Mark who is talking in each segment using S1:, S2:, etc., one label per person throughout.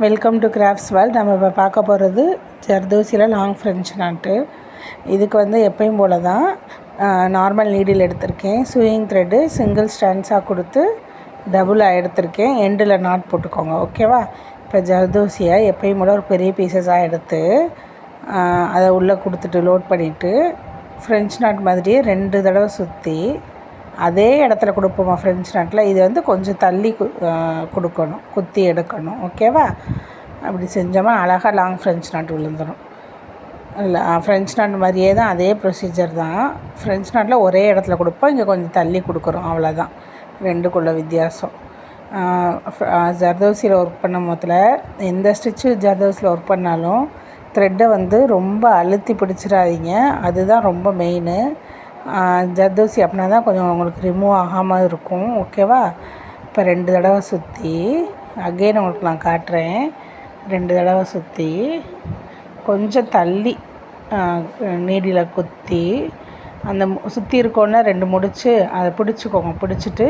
S1: Welcome to crafts world. நம்ம இப்போ பார்க்க போகிறது ஜர்தோசியில் லாங் ஃப்ரெஞ்ச் நாட்டு. இதுக்கு வந்து எப்பயும் போல் தான் நார்மல் நீடில் எடுத்திருக்கேன். சூயிங் த்ரெட்டு சிங்கிள் ஸ்டாண்ட்ஸாக கொடுத்து டபுளாக எடுத்திருக்கேன். எண்டில் நாட் போட்டுக்கோங்க, ஓகேவா? இப்போ ஜர்தோசியை எப்பயும் போல் ஒரு பெரிய பீசஸாக எடுத்து அதை உள்ளே கொடுத்துட்டு லோட் பண்ணிவிட்டு ஃப்ரெஞ்ச் நாட் மாதிரியே 2 தடவை சுற்றி அதே இடத்துல கொடுப்போமா ஃப்ரெஞ்ச் நாட்டில். இது வந்து கொஞ்சம் தள்ளி கொடுக்கணும், குத்தி எடுக்கணும், ஓகேவா? அப்படி செஞ்சோமா அழகாக லாங் ஃப்ரெஞ்ச் நாட் விழுந்துடும். இல்லை, ஃப்ரெஞ்ச் நாட் மாதிரியே தான், அதே ப்ரொசீஜர் தான். ஃப்ரெஞ்ச் நாட்டில் ஒரே இடத்துல கொடுப்போம், இங்கே கொஞ்சம் தள்ளி கொடுக்குறோம், அவ்வளோதான் ரெண்டுக்குள்ள வித்தியாசம். ஜர்தோசியில் ஒர்க் பண்ணும் போதில் எந்த ஸ்டிச்சு ஜர்தோசியில் ஒர்க் பண்ணாலும் த்ரெட்டை வந்து ரொம்ப அழுத்தி பிடிச்சிடாதீங்க, அதுதான் ரொம்ப மெயின். ஜர்தோசி அப்படின்னா தான் கொஞ்சம் உங்களுக்கு ரிமூவ் ஆகாமல் இருக்கும், ஓகேவா? இப்போ 2 தடவை சுற்றி அகெயின் உங்களுக்கு நான் காட்டுறேன். 2 தடவை சுற்றி கொஞ்சம் தள்ளி நீடியில் குத்தி அந்த சுற்றி இருக்கோன்னா 2 முடிச்சு அதை பிடிச்சிக்கோங்க. பிடிச்சிட்டு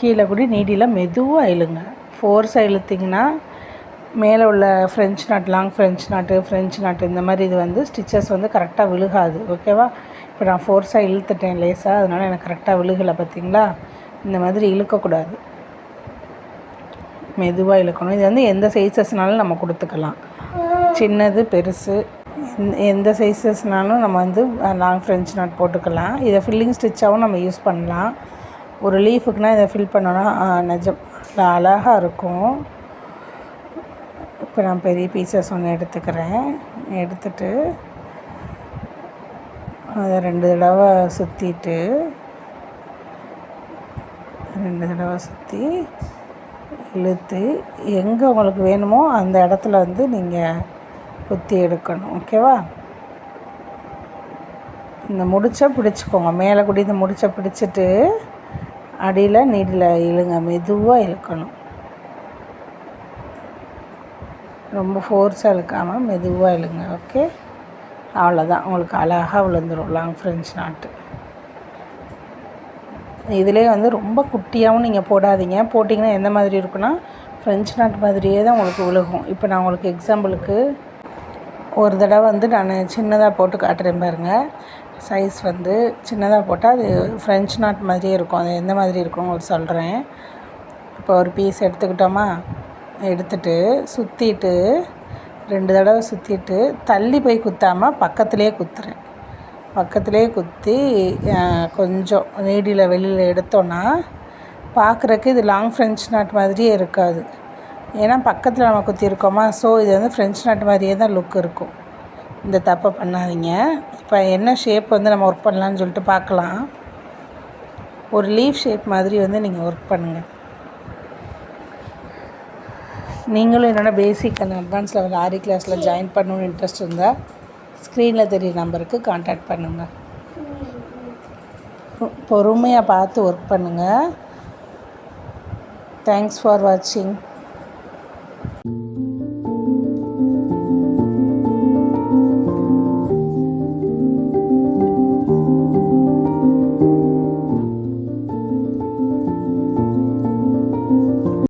S1: கீழே கூடி நீடியில் மெதுவாக இழுங்க. ஃபோர்ஸாக இழுத்திங்கன்னா மேலே உள்ள ஃப்ரெஞ்ச் நாட், லாங் ஃப்ரெஞ்ச் நாட்டு இந்த மாதிரி இது வந்து ஸ்டிச்சஸ் வந்து கரெக்டாக விழுகாது, ஓகேவா? இப்போ நான் ஃபோர்ஸாக இழுத்துட்டேன் லேஸாக, அதனால் எனக்கு கரெக்டாக விழுகலை, பார்த்தீங்களா? இந்த மாதிரி இழுக்கக்கூடாது, மெதுவாக இழுக்கணும். இது வந்து எந்த சைஸஸ்னாலும் நம்ம கொடுத்துக்கலாம், சின்னது பெருசு எந்த சைஸஸ்னாலும் நம்ம வந்து லாங் ஃப்ரெஞ்ச் நாட் போட்டுக்கலாம். இதை ஃபில்லிங் ஸ்டிச்சாகவும் நம்ம யூஸ் பண்ணலாம். ஒரு லீஃபுக்குனால் இதை ஃபில் பண்ணோன்னா நிஜம் அழகாக இருக்கும். இப்போ நான் பெரிய பீசஸ் ஒன்று எடுத்துக்கிறேன். எடுத்துட்டு அதை 2 தடவை சுற்றிட்டு 2 தடவை சுற்றி இழுத்து எங்கே உங்களுக்கு வேணுமோ அந்த இடத்துல வந்து நீங்கள் குத்தி எடுக்கணும், ஓகேவா? இந்த முடிச்சை பிடிச்சிக்கோங்க, மேலே கூடி இந்த முடிச்சை பிடிச்சிட்டு அடியில் நீடில் இழுங்க, மெதுவாக இழுக்கணும், ரொம்ப ஃபோர்ஸாக இழுக்காமல் மெதுவாக இழுங்க, ஓகே? அவ்வளோதான், உங்களுக்கு அழகாக விழுந்துடும் லாங் ஃப்ரெஞ்ச் நாட்டு. இதிலே வந்து ரொம்ப குட்டியாகவும் நீங்கள் போடாதீங்க. போட்டிங்கன்னா எந்த மாதிரி இருக்குன்னா ஃப்ரெஞ்ச் நாட் மாதிரியே தான் உங்களுக்கு விழுகும். இப்போ நான் உங்களுக்கு எக்ஸாம்பிளுக்கு ஒரு தடவை வந்து நான் சின்னதாக போட்டு காட்டுறேன் பாருங்கள். சைஸ் வந்து சின்னதாக போட்டால் அது ஃப்ரெஞ்ச் நாட் மாதிரியே இருக்கும். அது எந்த மாதிரி இருக்கும் உங்களுக்கு சொல்கிறேன். இப்போ ஒரு பீஸ் எடுத்துக்கிட்டோமா, எடுத்துகிட்டு சுற்றிட்டு 2 தடவை சுற்றிட்டு தள்ளி போய் குத்தாமல் பக்கத்துலேயே குத்துறேன். பக்கத்துலேயே குத்தி கொஞ்சம் நீடியில் வெளியில் எடுத்தோன்னா பார்க்குறக்கு இது லாங் ஃப்ரெஞ்ச் நாட் மாதிரியே இருக்காது, ஏன்னா பக்கத்தில் நம்ம குத்திருக்கோமா. ஸோ இது வந்து ஃப்ரெஞ்ச் நாட் மாதிரியே தான் லுக் இருக்கும். இந்த தப்பை பண்ணாதீங்க. இப்போ என்ன ஷேப் வந்து நம்ம ஒர்க் பண்ணலான்னு சொல்லிட்டு பார்க்கலாம். ஒரு லீஃப் ஷேப் மாதிரி வந்து நீங்கள் ஒர்க் பண்ணுங்கள். நீங்களும் என்னோட பேசிக் அண்ட் அட்வான்ஸ் லெவல் ஆரி கிளாஸில் ஜாயின் பண்ணணுன்னு இன்ட்ரெஸ்ட் இருந்தால் ஸ்க்ரீனில் தெரிய நம்பருக்கு கான்டாக்ட் பண்ணுங்கள். பொறுமையாக பார்த்து ஒர்க் பண்ணுங்கள். தேங்க்ஸ் ஃபார் வாட்சிங்.